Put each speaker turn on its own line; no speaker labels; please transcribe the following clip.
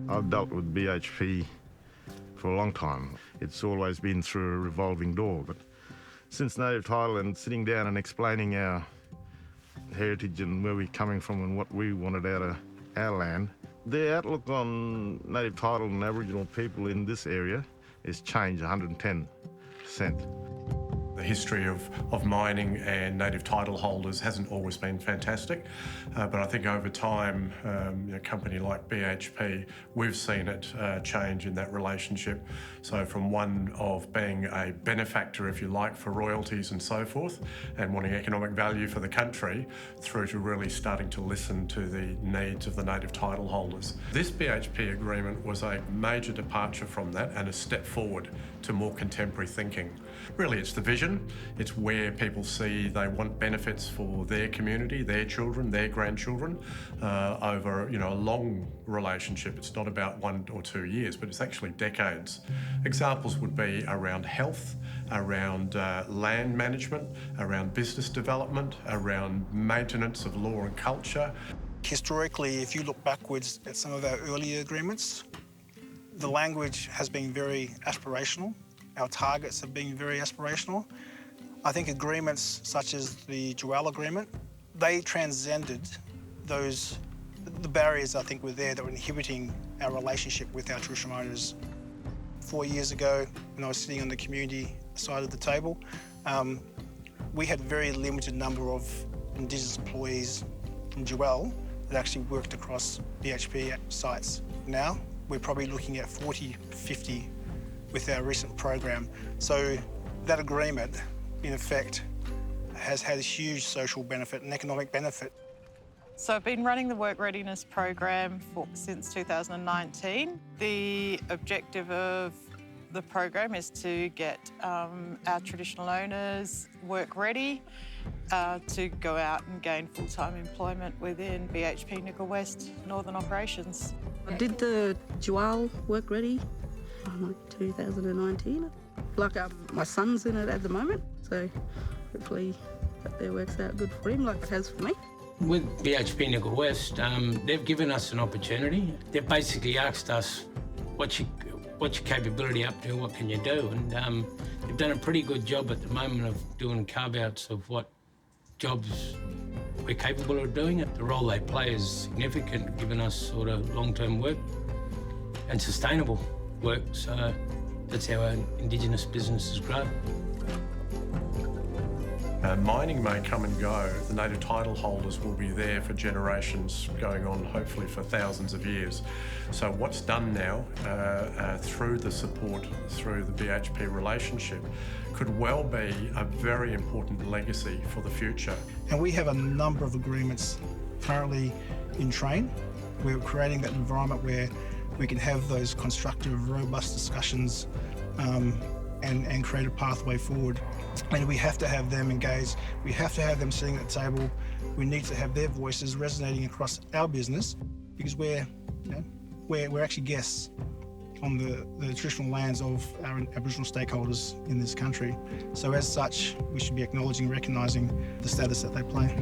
I've dealt with BHP for a long time. It's always been through a revolving door, but since native title and sitting down and explaining our heritage and where we're coming from and what we wanted out of our land, the outlook on native title and Aboriginal people in this area has changed 110%.
The history of mining and native title holders hasn't always been fantastic, but I think over time, a company like BHP, we've seen it change in that relationship. So from one of being a benefactor, if you like, for royalties and so forth, and wanting economic value for the country, through to really starting to listen to the needs of the native title holders. This BHP agreement was a major departure from that and a step forward to more contemporary thinking. Really, it's the vision. It's where people see they want benefits for their community, their children, their grandchildren, over a long relationship. It's not about 1 or 2 years, but it's actually decades. Examples would be around health, around land management, around business development, around maintenance of law and culture.
Historically, if you look backwards at some of our earlier agreements, the language has been very aspirational. Our targets have been very aspirational. I think agreements such as the Tjiwarl agreement, they transcended the barriers I think were there that were inhibiting our relationship with our traditional owners. 4 years ago, when I was sitting on the community side of the table, we had a very limited number of Indigenous employees from Tjiwarl that actually worked across BHP sites. Now, we're probably looking at 40, 50 with our recent program. So that agreement, in effect, has had a huge social benefit and economic benefit.
So I've been running the work readiness program since 2019. The objective of the program is to get our traditional owners work ready to go out and gain full-time employment within BHP Nickel West Northern Operations.
I did the Tjiwarl work ready in 2019. My son's in it at the moment, so hopefully that there works out good for him like it has for me.
With BHP Nickel West, they've given us an opportunity. They've basically asked us, what's your capability up to, what can you do? And they've done a pretty good job at the moment of doing carve-outs of what jobs we're capable of doing. The role they play is significant, giving us sort of long-term work and sustainable work, so that's how our Indigenous businesses grow.
Mining may come and go. The native title holders will be there for generations, going on hopefully for thousands of years. So what's done now through the support, through the BHP relationship, could well be a very important legacy for the future.
And we have a number of agreements currently in train. We're creating that environment where we can have those constructive, robust discussions and create a pathway forward. And we have to have them engaged. We have to have them sitting at the table. We need to have their voices resonating across our business because we're actually guests on the traditional lands of our Aboriginal stakeholders in this country. So as such, we should be acknowledging, recognising the status that they play.